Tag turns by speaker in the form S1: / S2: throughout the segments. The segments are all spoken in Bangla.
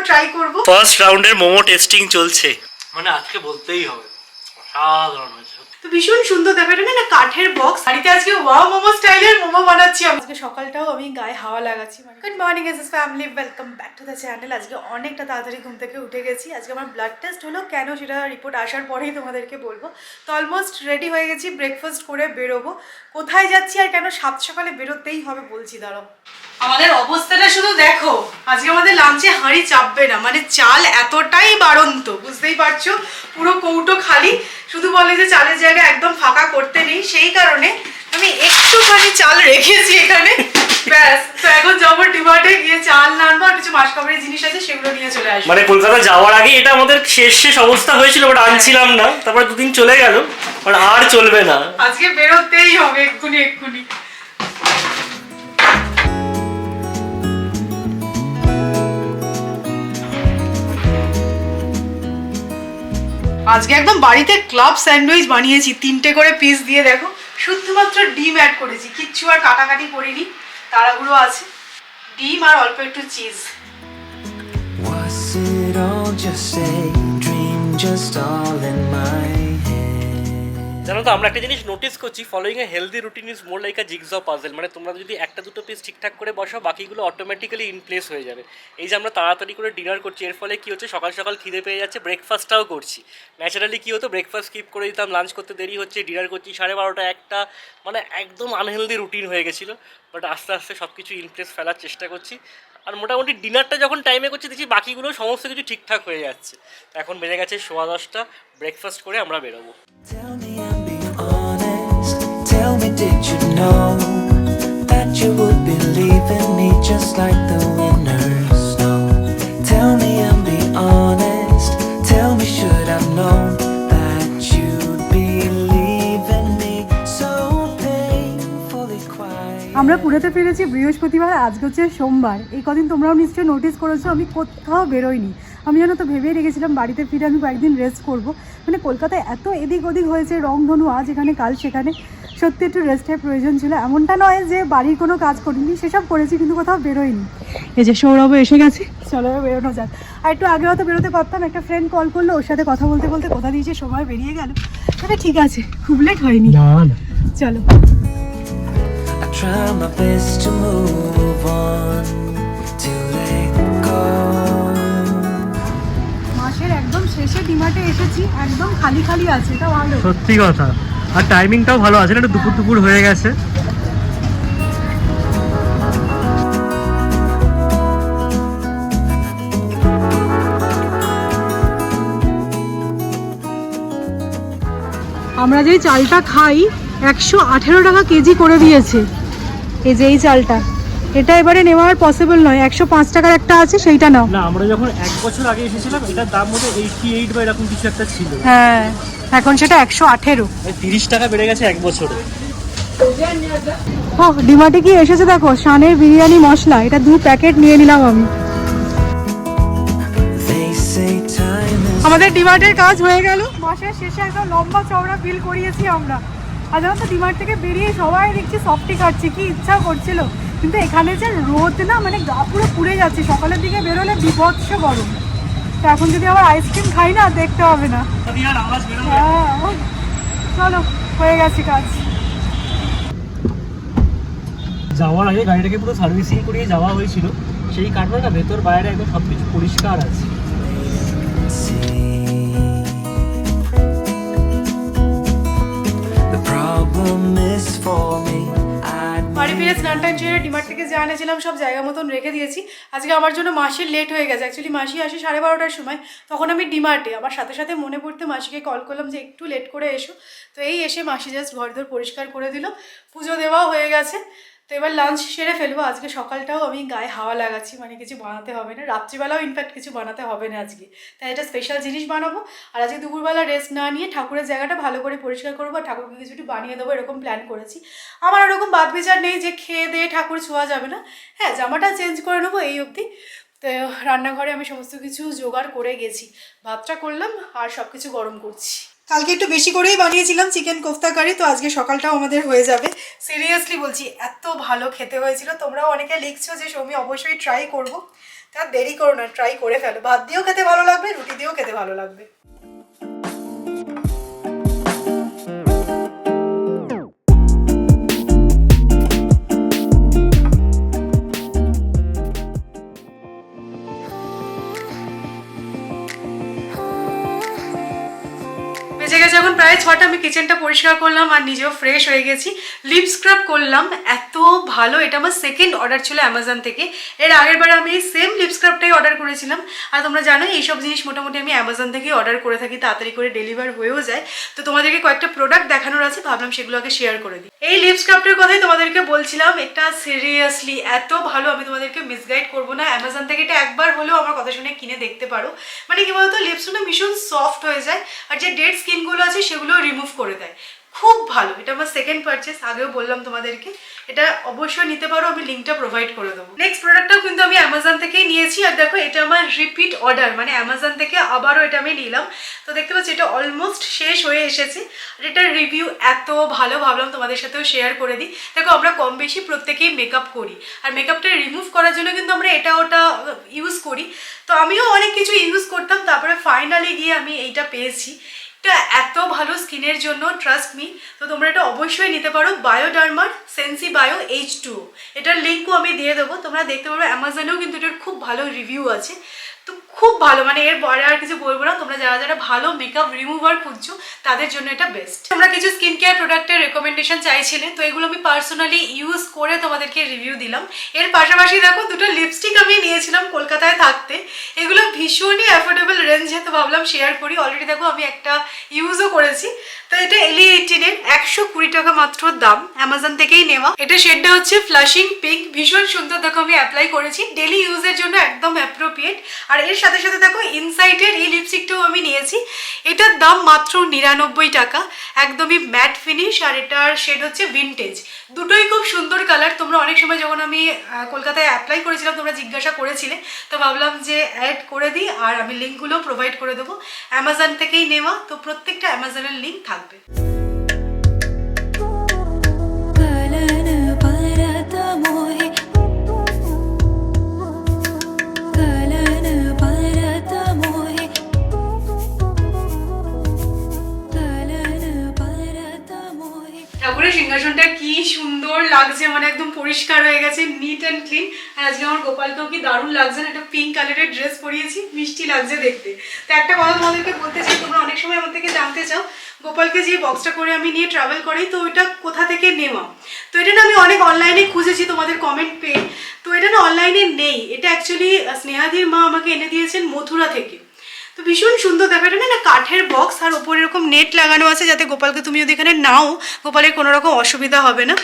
S1: ট্রাই করব।
S2: ফার্স্ট রাউন্ডের মোমো টেস্টিং চলছে, মানে আজকে বলতেই হবে অসাধারণ হয়েছে।
S1: তো ভীষণ সুন্দর দেখো, এটা না কাঠের বক্স। বাড়িতে আজকে ওয়াও মোমো স্টাইলের মোমো বানাচ্ছি। আজকে সকালটাও আমি গায়ে হাওয়া লাগাচ্ছি। Good morning S family, welcome back to the channel. আজকে অনেকটা তাড়াতাড়ি ঘুম থেকে উঠে গেছি। আজকে আমার ব্লাড টেস্ট হলো, কেন সেটা রিপোর্ট আসার পরেই তোমাদেরকে বলবো। তো অলমোস্ট রেডি হয়ে গেছি, ব্রেকফাস্ট করে বেরোবো। কোথায় যাচ্ছি আর কেন সাত সকালে বেরোতেই হবে বলছি, দাঁড়াও। আমাদের অবস্থাটা শুধু দেখো, আজকে আমাদের লাঞ্চে হাঁড়ি চাপবে না, মানে চাল এতটাই বাড়ন্ত, বুঝতেই পারছো। পুরো কৌটো খালি, শুধু বলে যে চালের জায়গা একদম ফাঁকা করতে নেই, সেই কারণে আমি একটুখানি চাল রেখেছি এখানে, ব্যাস। তো এখন যাবো ডিমার্টে, গিয়ে চাল আনবো, আর কিছু মাসকাবারির জিনিস আছে সেগুলো নিয়ে চলে আসবো।
S2: মানে কলকাতা যাওয়ার আগে এটা আমাদের শেষ অবস্থা হয়েছিল, বাট আনছিলাম না, তারপর দুদিন চলে গেল, বাট আর চলবে না,
S1: আজকে বেরোতেই হবে এক্ষুনি। আজকে একদম বাড়িতে ক্লাব স্যান্ডউইচ বানিয়েছি, 3টে করে পিস দিয়ে। দেখো, শুধুমাত্র ডিম অ্যাড করেছি, কিচ্ছু আর কাটাকাটি করিনি, তাড়াগুলো আছে। ডিম আর অল্প একটু চিজ।
S2: জানো তো, আমরা একটা জিনিস নোটিস করছি, following A healthy routine is more like a jigsaw of puzzle. মানে তোমরা যদি একটা দুটো পিস ঠিকঠাক করে বসাও, বাকিগুলো অটোমেটিক্যালি ইন প্লেস হয়ে যাবে। এই যে আমরা তাড়াতাড়ি করে ডিনার করছি, এর ফলে কী হচ্ছে, সকাল সকাল খিদে পেয়ে যাচ্ছে, ব্রেকফাস্টটাও করছি। ন্যাচারালি কী হতো, ব্রেকফাস্ট স্কিপ করে দিতাম, লাঞ্চ করতে দেরি হচ্ছে, ডিনার করছি 12:30 একটা, মানে একদম আনহেলদি রুটিন হয়ে গেছিলো। বাট আস্তে আস্তে সব কিছু ইন প্লেস ফেলার চেষ্টা করছি, আর মোটামুটি ডিনারটা যখন টাইমে করছি দেখছি বাকিগুলো সমস্ত কিছু ঠিকঠাক হয়ে যাচ্ছে। এখন বেজে গেছে 10:15, ব্রেকফাস্ট করে আমরা বেরোবো। Tell me, did you know that you would be leaving me just like the winter's snow? Tell me and be honest, tell me should I've known that you'd be leaving me so painfully quiet.
S1: আমরা পুরোতে ফিরেছি বৃহস্পতিবার, আজকে হচ্ছে সোমবার। এই কদিন তোমরাও নিশ্চয়ই নোটিস করেছো আমি কোথাও বেরোইনি। আমি জানো তো ভেবেই রেখেছিলাম বাড়িতে ফিরে আমি কয়েকদিন রেস্ট করব। মানে কলকাতায় এত এদিক ওদিক হয়েছে, রংধনু আজ এখানে কাল সেখানে, সত্যি একটু রেস্টের প্রয়োজন ছিল। এমনটা নয় যে বাড়ির কোনো কাজ করিনি, সেসব করেছি, কিন্তু কোথাও বেরোয়নি। এই যে সৌরভ এসে গেছে, চলো বেরোনো যাক। আর একটু আগে হয়তো বেরোতে পারতাম, একটা ফ্রেন্ড কল করলো, ওর সাথে কথা বলতে বলতে কোথা দিয়েছে সময় বেরিয়ে গেল। তবে ঠিক আছে, খুব লেট হয়নি, চলো। মাসের একদম শেষে ডিমার্টে এসেছি, একদম খালি খালি আছে, এটা ভালো,
S2: সত্যি কথা। আর টাইমিংটাও ভালো আছে না, একটু দুপুর হয়ে গেছে।
S1: আমরা যেই চালটা খাই 118 টাকা কেজি করে দিয়েছে। এই যে এই চালটা, এটা এবারে নেওয়া আর পসিবল নয়। 105 টাকার একটা আছে, সেইটা নাও
S2: না। আমরা যখন 1 বছর আগে এসেছিলাম এটার দাম মধ্যে 88 বা এরকম কিছু একটা ছিল।
S1: হ্যাঁ, এখন সেটা 118।
S2: 30 টাকা বেড়ে গেছে 1 বছরে।
S1: ও ডিমার্টে কি এসেছে দেখো, শানের বিরিয়ানি মশলা, এটা 2 প্যাকেট নিয়ে নিলাম আমি। আমাদের ডিমার্টের কাজ হয়ে গেল, মাসের শেষে একদম লম্বা চওড়া বিল করিয়েছি আমরা। আর জানো তো, ডিমার্ট থেকে বেরিয়ে সবাই দেখছি সফটি খাচ্ছি, কি ইচ্ছা করছিল, কিন্তু এখানে যে রোদ না, মানে গা পুরো পুড়ে যাচ্ছে। সকালের দিকে বেরোলে বিভৎস গরম। তো এখন যদি আবার আইসক্রিম খাই না, দেখতে হবে না। হ্যাঁ চলো, হয়ে গেছে কাজ।
S2: যাওয়ার আগে গাড়িটাকে পুরো সার্ভিসিং করিয়ে যাওয়া হয়েছিল, সেই কারণে না ভেতর বাইরে একদম সবকিছু পরিষ্কার আছে।
S1: বাড়ি ফিরে স্নান টান ছেড়ে ডিমার্ট থেকে যা এনেছিলাম সব জায়গা মতন রেখে দিয়েছি। আজকে আমার জন্য মাসির লেট হয়ে গেছে। অ্যাকচুয়ালি মাসি আসে 12:30টার সময়, তখন আমি ডিমার্টে। আমার সাথে সাথে মনে পড়তে মাসিকে কল করলাম যে একটু লেট করে এসো। তো এই এসে মাসি জাস্ট ঘরদোর পরিষ্কার করে দিল, পুজো দেওয়াও হয়ে গেছে। তো এবার লাঞ্চ সেরে ফেলবো। আজকে সকালটাও আমি গায়ে হাওয়া লাগাচ্ছি, মানে কিছু বানাতে হবে না, রাত্রিবেলাও ইনফ্যাক্ট কিছু বানাতে হবে না আজকে। তাই এটা স্পেশাল জিনিস বানাবো। আর আজকে দুপুরবেলা রেস্ট না নিয়ে ঠাকুরের জায়গাটা ভালো করে পরিষ্কার করবো, আর ঠাকুরকে কিছু একটু বানিয়ে দেবো, এরকম প্ল্যান করেছি। আমার ওরকম বাদ বিচার নেই যে খেয়ে দিয়ে ঠাকুর ছোঁয়া যাবে না। হ্যাঁ, জামাটা চেঞ্জ করে নেবো এই অবধি। তো রান্নাঘরে আমি সমস্ত কিছু জোগাড় করে গেছি, ভাতটা করলাম আর সব কিছু গরম করছি। কালকে একটু বেশি করেই বানিয়েছিলাম চিকেন কোফতা কারি, তো আজকে সকালটাও আমাদের হয়ে যাবে। সিরিয়াসলি বলছি, এত ভালো খেতে হয়েছিল। তোমরাও অনেকে লিখছো যে সৌমি অবশ্যই ট্রাই করবো। তার দেরি করো না, ট্রাই করে ফেলো, ভাত দিয়েও খেতে ভালো লাগবে, রুটি দিয়েও খেতে ভালো লাগবে। বেজে গেছে এখন প্রায় 6টা। আমি কিচেনটা পরিষ্কার করলাম আর নিজেও ফ্রেশ হয়ে গেছি। লিপ স্ক্রাব করলাম, এত ভালো। এটা আমার সেকেন্ড অর্ডার ছিল অ্যামাজন থেকে। এর আগের বার আমি এই সেম লিপ স্ক্রাবটাই অর্ডার করেছিলাম। আর তোমরা জানো এইসব জিনিস মোটামুটি আমি অ্যামাজন থেকেই অর্ডার করে থাকি, তাড়াতাড়ি করে ডেলিভার হয়েও যায়। তো তোমাদেরকে কয়েকটা প্রোডাক্ট দেখানোর আছে, ভাবলাম সেগুলো আগে শেয়ার করে দিই। এই লিপ স্ক্রাবটার কথাই তোমাদেরকে বলছিলাম, এটা সিরিয়াসলি এত ভালো, আমি তোমাদেরকে মিসগাইড করবো না। অ্যামাজন থেকে এটা একবার হলেও আমার কথা শুনে কিনে দেখতে পারো। মানে কি বলতো, লিপসটা না ভীষণ সফট হয়ে যায়, আর যে ডেড স্কিনগুলো আছে সেগুলো রিমুভ করে দেয়। খুব ভালো, এটা আমার সেকেন্ড পারচেস, আগেও বললাম তোমাদেরকে। এটা অবশ্যই নিতে পারো, আমি লিঙ্কটা প্রোভাইড করে দেবো। নেক্সট প্রোডাক্টটাও কিন্তু আমি অ্যামাজন থেকেই নিয়েছি। আর দেখো এটা আমার রিপিট অর্ডার, মানে অ্যামাজন থেকে আবারও এটা আমি নিলাম। তো দেখতে পাচ্ছি এটা অলমোস্ট শেষ হয়ে এসেছে। আর এটার রিভিউ এত ভালো, ভাবলাম তোমাদের সাথেও শেয়ার করে দিই। দেখো আমরা কম বেশি প্রত্যেকেই মেকআপ করি, আর মেকআপটা রিমুভ করার জন্য কিন্তু আমরা এটা ওটা ইউজ করি। তো আমিও অনেক কিছু ইউজ করতাম, তারপরে ফাইনালি গিয়ে আমি এইটা পেয়েছি। এটা এত ভালো স্কিনের জন্য, ট্রাস্ট মি। তো তোমরা এটা অবশ্যই নিতে পারো, বায়োডার্মার সেন্সি বায়ো H2। এটার লিঙ্কও আমি দিয়ে দেবো, তোমরা দেখতে পারো। অ্যামাজনেও কিন্তু এটার খুব ভালো রিভিউ আছে। তো খুব ভালো, মানে এর পরে আর কিছু বলবো না। তোমরা যারা যারা ভালো মেকআপ রিমুভার খুঁজছো তাদের জন্য এটা বেস্ট। তোমরা কিছু স্কিন কেয়ার প্রোডাক্টের রেকমেন্ডেশন চাইছিলে, তো এগুলো আমি পার্সোনালি ইউজ করে তোমাদেরকে রিভিউ দিলাম। এর পাশাপাশি দেখো দুটো লিপস্টিক আমি নিয়েছিলাম কলকাতায় থাকতে। এগুলো ভীষণই অ্যাফোর্ডেবল রেঞ্জে, তো ভাবলাম শেয়ার করি। অলরেডি দেখো আমি একটা ইউজও করেছি। তো এটা LE18 এর 120 টাকা মাত্র দাম, অ্যামাজন থেকেই নেওয়া। এটা শেডটা হচ্ছে ফ্লাশিং পিঙ্ক, ভীষণ সুন্দর। দেখো আমি অ্যাপ্লাই করেছি, ডেলি ইউজের জন্য একদম অ্যাপ্রোপ্রিয়েট। আর এর সাথে সাথে দেখো ইনসাইটের এই লিপস্টিকটাও আমি নিয়েছি। এটার দাম মাত্র 99 টাকা, একদমই ম্যাট ফিনিশ। আর এটার শেড হচ্ছে ভিনটেজ। দুটোই খুব সুন্দর কালার। তোমরা অনেক সময় যখন আমি কলকাতায় অ্যাপ্লাই করেছিলাম তোমরা জিজ্ঞাসা করেছিলে, তো ভাবলাম যে অ্যাড করে দিই, আর আমি লিঙ্কগুলো প্রোভাইড করে দেবো। অ্যামাজন থেকেই নেওয়া, তো প্রত্যেকটা অ্যামাজনের লিঙ্ক থাকবে। ঠাকুরের সিংহাসনটা কি সুন্দর লাগছে, মানে একদম পরিষ্কার হয়ে গেছে, নিট অ্যান্ড ক্লিন। আর আজকে আমার গোপালকেও কি দারুণ লাগছে না, একটা পিঙ্ক কালারের ড্রেস পরিয়েছি, মিষ্টি লাগছে দেখতে। তো একটা কথা তোমাদেরকে বলতে চাই, তোমরা অনেক সময় আমার থেকে জানতে চাও গোপালকে যে বক্সটা করে আমি নিয়ে ট্রাভেল করি, তো ওইটা কোথা থেকে নেওয়া। তো এটা না আমি অনেক অনলাইনে খুঁজেছি তোমাদের কমেন্ট পেয়ে, তো এটা না অনলাইনে নেই। এটা অ্যাকচুয়ালি স্নেহাদির মা আমাকে এনে দিয়েছেন মথুরা থেকে। তো ভীষণ সুন্দর। দেখো এটা না কাঠের বক্স, আর ওপরে এরকম নেট লাগানো আছে, যাতে গোপালকে তুমি যদি এখানে নাও গোপালের কোনো রকম অসুবিধা হবে না।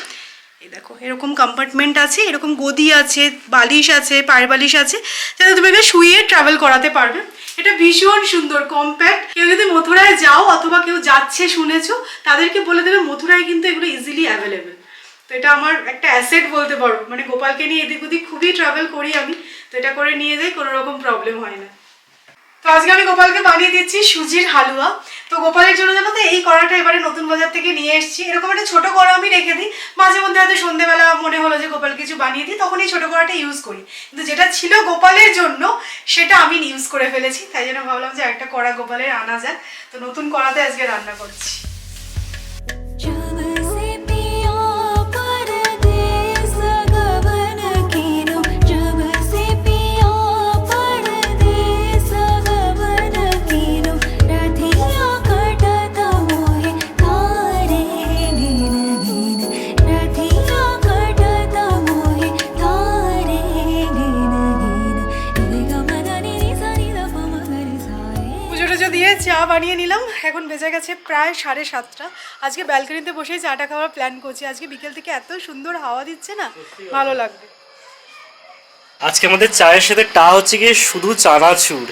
S1: এই দেখো এরকম কম্পার্টমেন্ট আছে, এরকম গদি আছে, বালিশ আছে, পায়ের বালিশ আছে, যাতে তুমি এখানে শুয়ে ট্রাভেল করাতে পারবে। এটা ভীষণ সুন্দর, কম্প্যাক্ট। কেউ যদি মথুরায় যাও অথবা কেউ যাচ্ছে শুনেছো, তাদেরকে বলে দেবে মথুরায় কিন্তু এগুলো ইজিলি অ্যাভেলেবেল। তো এটা আমার একটা অ্যাসেট বলতে পারো, মানে গোপালকে নিয়ে এদিক ওদিক খুবই ট্রাভেল করি আমি, তো এটা করে নিয়ে যাই, কোনো রকম প্রবলেম হয় না। তো আজকে আমি গোপালকে বানিয়ে দিচ্ছি সুজির হালুয়া। তো গোপালের জন্য জানো তো এই কড়াটা এবারে নতুন বাজার থেকে নিয়ে এসেছি। এরকম একটা ছোট কড়া আমি রেখে দিই, মাঝে মধ্যে হয়তো সন্ধ্যেবেলা মনে হলো যে গোপাল কিছু বানিয়ে দিই, তখন এই ছোট কড়াটা ইউজ করি। কিন্তু যেটা ছিল গোপালের জন্য সেটা আমি ইউজ করে ফেলেছি, তাই জন্য ভাবলাম যে একটা কড়া গোপালের আনা যায়। তো নতুন কড়াতে আজকে রান্না করছি। চা বানিয়ে নিলাম, এখন বেজে গেছে প্রায় 7:30। আজকে ব্যালকনিতে বসেই চাটা খাওয়ার প্ল্যান করছি। আজকে বিকেল থেকে এত সুন্দর হাওয়া দিচ্ছে না, ভালো লাগবে।
S2: আজকে আমাদের চায়ের সাথে টা হচ্ছে গিয়ে শুধু চানাচুর।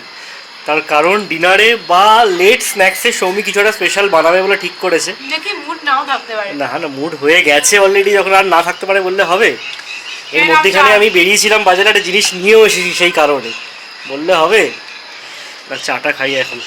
S2: তার কারণ ডিনারে বা লেট স্ন্যাক্সে সৌমি কিছু একটা স্পেশাল বানাবে বলে ঠিক করেছে।
S1: দেখি মুড নাও থাকতে পারে।
S2: না না, মুড হয়ে গেছে অলরেডি, যখন আর না থাকতে পারে বললে হবে। এর মধ্যেখানে আমি বেরিয়েছিলাম বাজারে, একটা জিনিস নিয়েও এসেছি, সেই কারণে বললে হবে না। চাটা খাই এখন।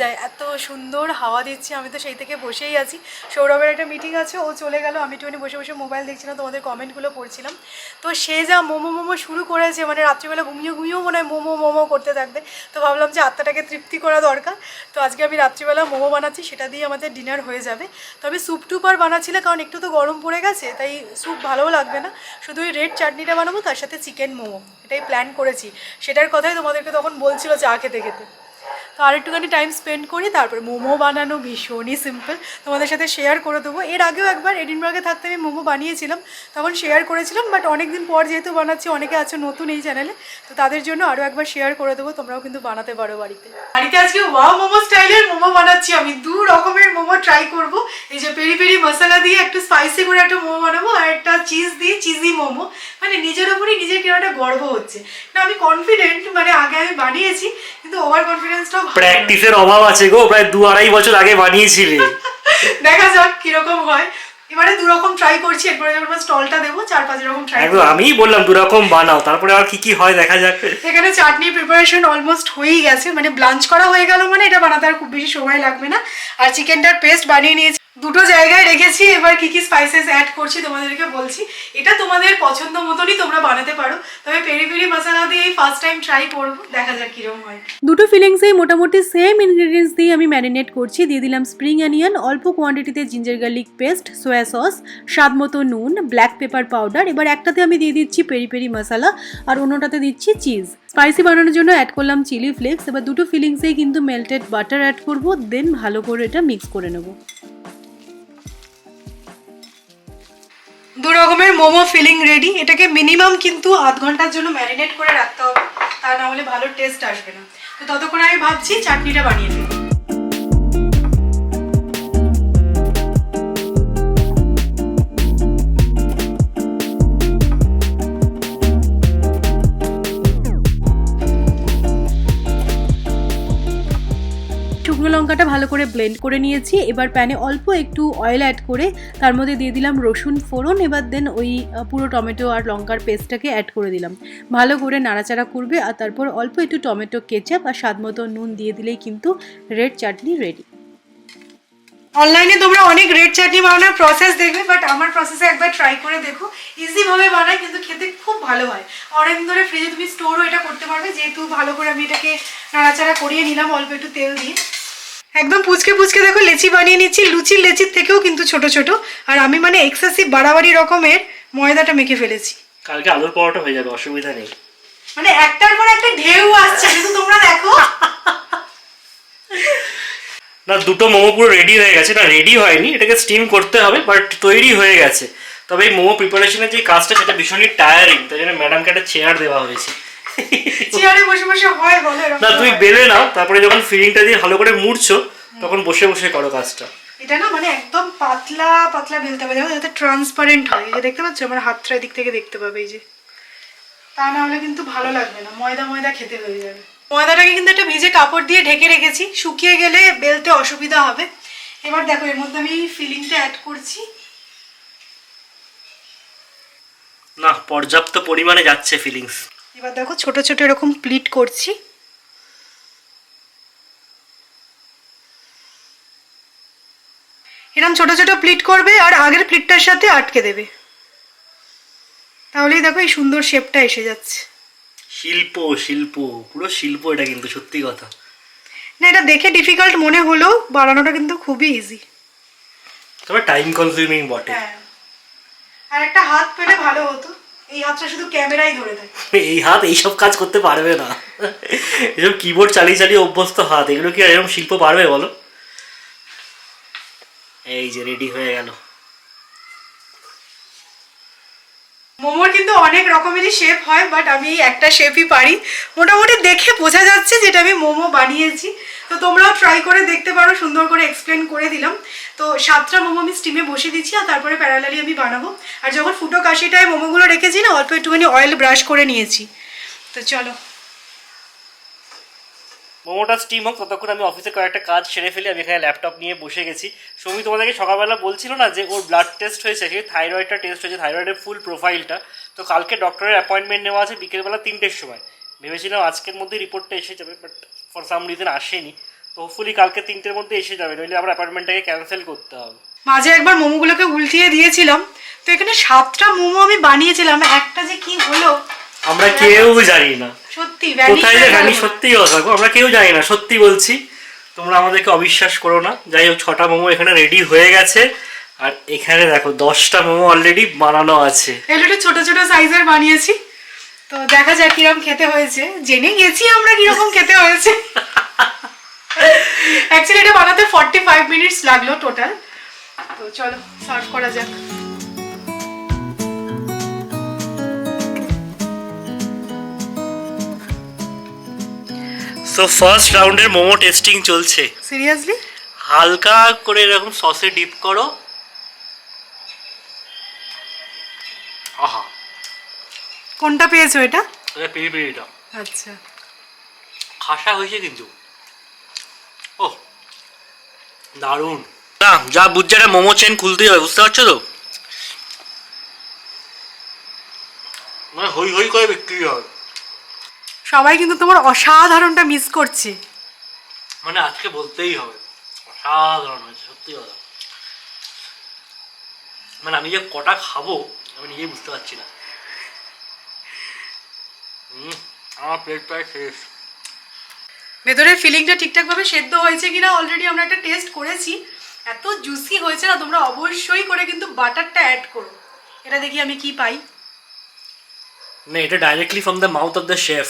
S1: যায়, এত সুন্দর হাওয়া দিচ্ছে। আমি তো সেই থেকে বসেই আছি। সৌরভের একটা মিটিং আছে, ও চলে গেল, আমি একটুখানি বসে বসে মোবাইল দেখছিলাম, তোমাদের কমেন্টগুলো পড়ছিলাম। তো সে যা মোমো মোমো শুরু করেছে, মানে রাত্রিবেলা ঘুমিয়ে ঘুমিয়েও মনে হয় মোমো মোমো করতে থাকবে। তো ভাবলাম যে আত্মাটাকে তৃপ্তি করা দরকার। তো আজকে আমি রাত্রিবেলা মোমো বানাচ্ছি, সেটা দিয়ে আমাদের ডিনার হয়ে যাবে। তো আমি স্যুপ টুপ আর বানাচ্ছিলাম, কারণ একটু তো গরম পড়ে গেছে, তাই স্যুপ ভালোও লাগবে না। শুধু ওই রেড চাটনিটা বানাবো, তার সাথে চিকেন মোমো, এটাই প্ল্যান করেছি। সেটার কথাই তোমাদেরকে তখন বলছিল চা খেতে খেতে। তো আর একটুখানি টাইম স্পেন্ড করি, তারপরে মোমো বানানো ভীষণই সিম্পল, তোমাদের সাথে শেয়ার করে দেবো। এর আগেও একবার এডিনবার্গে থাকতে আমি মোমো বানিয়েছিলাম, তখন শেয়ার করেছিলাম, বাট অনেক দিন পর যেহেতু বানাচ্ছি, অনেকে আছে নতুন এই চ্যানেলে, তো তাদের জন্য আরও একবার শেয়ার করে দেবো। তোমরাও কিন্তু বানাতে পারো বাড়িতে। বাড়িতে আজকে ওয়াও মোমো স্টাইলের মোমো বানাচ্ছি আমি। 2 রকমের মোমো ট্রাই করব। এই যে পেরি পেরি মশলা দিয়ে একটু স্পাইসি করে একটা মোমো বানাবো, আর একটা চিজ দিয়ে চিজি মোমো। মানে নিজের ওপরই নিজের কেন একটা গর্ব হচ্ছে না, আমি কনফিডেন্ট, মানে আগে আমি বানিয়েছি, কিন্তু ওভার কনফিডেন্সটাও
S2: প্র্যাকটিসের অভাব আছে গো, প্রায় 2-2.5 বছর আগে বানিয়েছিলে।
S1: দেখা যাক কিরকম হয়। এবারে 2 রকম ট্রাই করছি, এরপরে যখন স্টলটা দেবো 4-5 রকম ট্রাই করব।
S2: আমিই বললাম 2 রকম বানাও, তারপরে আর কি কি হয় দেখা যাক।
S1: এখানে চাটনি প্রিপারেশন অলমোস্ট হয়েই গেছে, মানে ব্লাঞ্চ করা হয়ে গেল, মানে এটা বানাতে আর খুব বেশি সময় লাগবে না। আর চিকেনটার পেস্ট বানিয়ে নিয়েছি, দুটো জায়গায় রেখেছি। এবার কি কি স্পাইসেস অ্যাড করছি তোমাদেরকে বলছি। এটা তোমাদের পছন্দ মতনই তোমরা বানাতে পারো, তবে পেরি পেরি মশলা দিয়ে এই ফার্স্ট টাইম ট্রাই করবো, দেখা যাক কিরকম হয়। দুটো ফিলিংসেই মোটামুটি সেম ইনগ্রেডিয়েন্টস দিয়ে আমি ম্যারিনেট করছি। দিয়ে দিলাম স্প্রিং অনিয়ন, অল্প কোয়ান্টিটিতে ginger garlic paste, soya sauce, স্বাদ মতো নুন, ব্ল্যাক পেপার পাউডার। এবার একটাতে আমি দিয়ে দিচ্ছি পেরি পেরি মশলা, আর অন্যটাতে দিচ্ছি চিজ। স্পাইসি বানানোর জন্য অ্যাড করলাম চিলি ফ্লেক্স। এবার দুটো ফিলিংসেই কিন্তু মেল্টেড বাটার অ্যাড করবো, দেন ভালো করে এটা মিক্স করে নেবো। 2 রকমের মোমো ফিলিং রেডি। এটাকে মিনিমাম কিন্তু আধ ঘন্টার জন্য ম্যারিনেট করে রাখতে হবে, তা না হলে ভালো টেস্ট আসবে না। তো ততক্ষণ আমি ভাবছি চাটনিটা বানিয়ে ফেলি। শুকনো লঙ্কাটা ভালো করে ব্লেন্ড করে নিয়েছি। এবার প্যানে অল্প একটু অয়েল অ্যাড করে তার মধ্যে দিয়ে দিলাম রসুন ফোড়ন। এবার দেন ওই পুরো টমেটো আর লঙ্কার পেস্টটাকে অ্যাড করে দিলাম, ভালো করে নাড়াচাড়া করবে। আর তারপর অল্প একটু টমেটো কেচাপ আর স্বাদ মতো নুন দিয়ে দিলেই কিন্তু রেড চাটনি রেডি। অনলাইনে তোমরা অনেক রেড চাটনি বানানোর প্রসেস দেখবে, বাট আমার প্রসেসে একবার ট্রাই করে দেখো। ইজিভাবে বানায়, কিন্তু খেতে খুব ভালো হয়। অনেকদিন ধরে ফ্রিজে তুমি স্টোরও এটা করতে পারবে। যেহেতু ভালো করে আমি এটাকে নাড়াচাড়া করিয়ে নিলাম অল্প একটু তেল দিয়ে, একদম পুচকে পুচকে দেখো লেচি বানিয়ে নিচ্ছি। লুচির লেচির থেকেও কিন্তু ছোট ছোট। আর আমি মানে এক্সেসিভ বাড়াবাড়ি রকমের ময়দাটা মেখে ফেলেছি।
S2: কালকে আলুর পরোটা হয়ে যাবে, অসুবিধা নেই।
S1: মানে একটার পর একটা ঢেউ আসছে, শুধু তোমরা দেখো।
S2: না, দুটো মোমো পুরো রেডি হয়ে গেছে। না, রেডি হয়নি, এটাকে স্টিম করতে হবে, বাট তৈরি হয়ে গেছে। তবে এই মোমো প্রিপারেশনের যে কাজটা, সেটা ভীষণই টায়ারিং, তাই জন্য ম্যাডামকে একটা চেয়ার দেওয়া হয়েছে।
S1: চেয়ারে বসে বসে হয় বলে?
S2: না, তুমি বেলে নাও, তারপরে যখন ফিলিংটা দিয়ে ভালো করে মুড়ছো, তখন বসে বসে করো কাজটা।
S1: এটা না মানে একদম পাতলা পাতলা বেলতে হবে, যাতে ট্রান্সপারেন্ট হয়। এই যে দেখতে পাচ্ছ, আমার হাতটা দিক থেকে দেখতে পাবে, এই যে। তা না হলে কিন্তু ভালো লাগবে না, ময়দা ময়দা খেতে হয়ে যাবে। ময়দাটাকে কিন্তু একটা ভিজে কাপড় দিয়ে ঢেকে রেখেছি, শুকিয়ে গেলে বেলতে অসুবিধা হবে। এবার দেখো এর মধ্যে আমি ফিলিংটা অ্যাড করছি।
S2: না, পর্যাপ্ত পরিমাণে যাচ্ছে ফিলিংস।
S1: এবার দেখো ছোট ছোট এরকম প্লিট করছি। এরকম ছোট ছোট প্লিট করবে, আর আগের প্লিটটার সাথে আটকে দেবে, তাহলেই দেখো এই সুন্দর শেপটা এসে যাচ্ছে।
S2: শিল্প শিল্প, পুরো শিল্প এটা, কিন্তু সত্যি কথা।
S1: না, এটা দেখে ডিফিকাল্ট মনে হলেও বানানোটা কিন্তু খুবই ইজি,
S2: তবে টাইম কনজিউমিং বটে।
S1: হ্যাঁ, আর একটা হাত পেলে ভালো হতো। এই হাতটা শুধু ক্যামেরাই ধরে থাকে।
S2: এই হাত এইসব কাজ করতে পারবে না। এসব কিবোর্ড চালিয়ে চালিয়ে অভ্যস্ত হাত, এগুলো কি আর এরকম শিল্প পারবে বলো? এই যে রেডি হয়ে গেল।
S1: মোমোর কিন্তু অনেক রকমেরই শেপ হয়, বাট আমি একটা শেপই পারি। মোটামুটি দেখে বোঝা যাচ্ছে যেটা আমি মোমো বানিয়েছি। তো তোমরাও ট্রাই করে দেখতে পারো, সুন্দর করে এক্সপ্লেন করে দিলাম। তো 7টা মোমো আমি স্টিমে বসিয়ে দিচ্ছি, আর তারপরে প্যারালালি আমি বানাবো। আর যখন ফুটো কাশিটায় মোমোগুলো রেখেছি না, অল্প একটুখানি অয়েল ব্রাশ করে নিয়েছি। তো চলো
S2: মোমোটা স্টিম হোক, ততক্ষণ আমি অফিসে কয়েকটা কাজ সেরে ফেলি। আমি এখানে ল্যাপটপ নিয়ে বসে গেছি। সৌমি তোমাদেরকে সকালবেলা বলছিল না যে ওর ব্লাড টেস্ট হয়েছে, সেই থাইরয়েডটা টেস্ট হয়েছে, থাইরয়েডের ফুল প্রোফাইলটা। তো কালকে ডক্টরের অ্যাপয়েন্টমেন্ট নেওয়া আছে বিকেলবেলা 3টের সময়। ভেবেছিলাম আজকের মধ্যে রিপোর্টটা এসে যাবে, বাট ফর সাম রিজন আসেনি। তো হোপফুলি কালকে 3টের মধ্যে এসে যাবে, নইলে আবার অ্যাপার্টমেন্টটাকে ক্যান্সেল করতে হবে।
S1: মাঝে একবার মোমোগুলোকে উল্টিয়ে দিয়েছিলাম, তো এখানে 7টা মোমো আমি বানিয়েছিলাম, একটা যে কি হলো
S2: আমরা কেউ জানি না,
S1: সত্যি
S2: কোথায় যে ভ্যানিশ, সত্যি কথা গো, আমরা কেউ জানি না, সত্যি বলছি। তোমরা আমাদেরকে অবিশ্বাস করো না। যাই হোক, 6টা মোমো এখানে রেডি হয়ে গেছে, আর এখানে দেখো 10টা মোমো অলরেডি বানানো আছে।
S1: এগুলো ছোট ছোট সাইজের বানিয়েছি, তো দেখা যাক কিরকম খেতে হয়েছে। জেনে গেছি আমরা কিরকম খেতে হয়েছে। অ্যাকচুয়ালি এটা বানাতে 45 মিনিটস লাগলো টোটাল। তো চলো সার্ভ করা যাক।
S2: সো ফার্স্ট রাউন্ডের মোমো টেস্টিং চলছে।
S1: সিরিয়াসলি?
S2: হালকা করে এরকম সসে ডিপ করো। আহা,
S1: কোনটা পেয়েছো এটা?
S2: এটা পিরি পিরিটা।
S1: আচ্ছা,
S2: খাসা হয়েছে কিন্তু। ও দারুণ। না, যা বুঝছে একটা মোমো চেন খুলতেই হবে, বুঝতে পারছো তো? মানে হই হই করে বিক্রি হয়।
S1: সবাই কিন্তু তোমার অসাধারণটা মিস করছে।
S2: মানে আজকে বলতেই হবে, অসাধারণ হয়েছে, সত্যি কথা। মানে আমি যে কটা খাবো আমি নিজেই বুঝতে পারছি না। আমার প্লেট প্রায় শেষ।
S1: ভেতরের ফিলিংটা ঠিকঠাকভাবে সেদ্ধ হয়েছে কিনা অলরেডি আমরা একটা টেস্ট করেছি। এত জুসি হয়েছে না, তোমরা অবশ্যই করে কিন্তু বাটারটা অ্যাড করো। এটা দেখি আমি কি পাই।
S2: না, এটা directly from the mouth of the chef,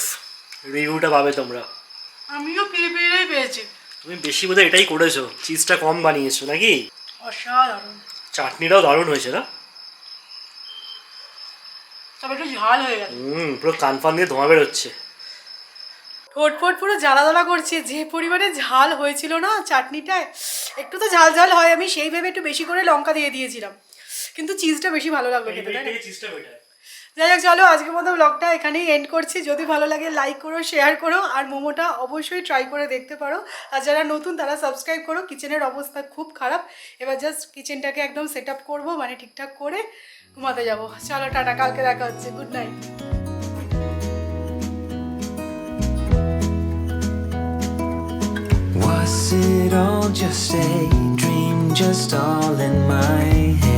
S2: রিভিউটা পাবে তোমরা।
S1: আমিও পিড়ে পিড়েই পেয়েছি।
S2: তুমি বেশি বোধহয় এটাই করেছো, চিজটা কম বানিয়েছো নাকি?
S1: অসাধারণ।
S2: চাটনিটাও দারুণ হয়েছে না?
S1: তবে একটু ঝাল হয়ে গেছে।
S2: পুরো কানফান দিয়ে ধোঁয়া বেরোচ্ছে।
S1: ঠোঁট পুরো জ্বালা জ্বালা করছে, যে পরিমাণে ঝাল হয়েছিল না চাটনিটায়। একটু তো ঝাল ঝাল হয়, আমি সেই ভেবে একটু বেশি করে লঙ্কা দিয়ে দিয়েছিলাম, কিন্তু চিজটা বেশি ভালো লাগলো খেতে, তাই না? যাই হোক, চলো আজকের মতো ব্লগটা এখানেই এন্ড করছি। যদি ভালো লাগে লাইক করো, শেয়ার করো, আর মোমোটা অবশ্যই ট্রাই করে দেখতে পারো। আর যারা নতুন তারা সাবস্ক্রাইব করো। কিচেনের অবস্থা খুব খারাপ, এবার জাস্ট কিচেনটাকে একদম সেট আপ করবো, মানে ঠিকঠাক করে ঘুমাতে যাবো। চলো টাটা, কালকে দেখা হচ্ছে, good night.
S3: Was it all just a dream, just all in my head?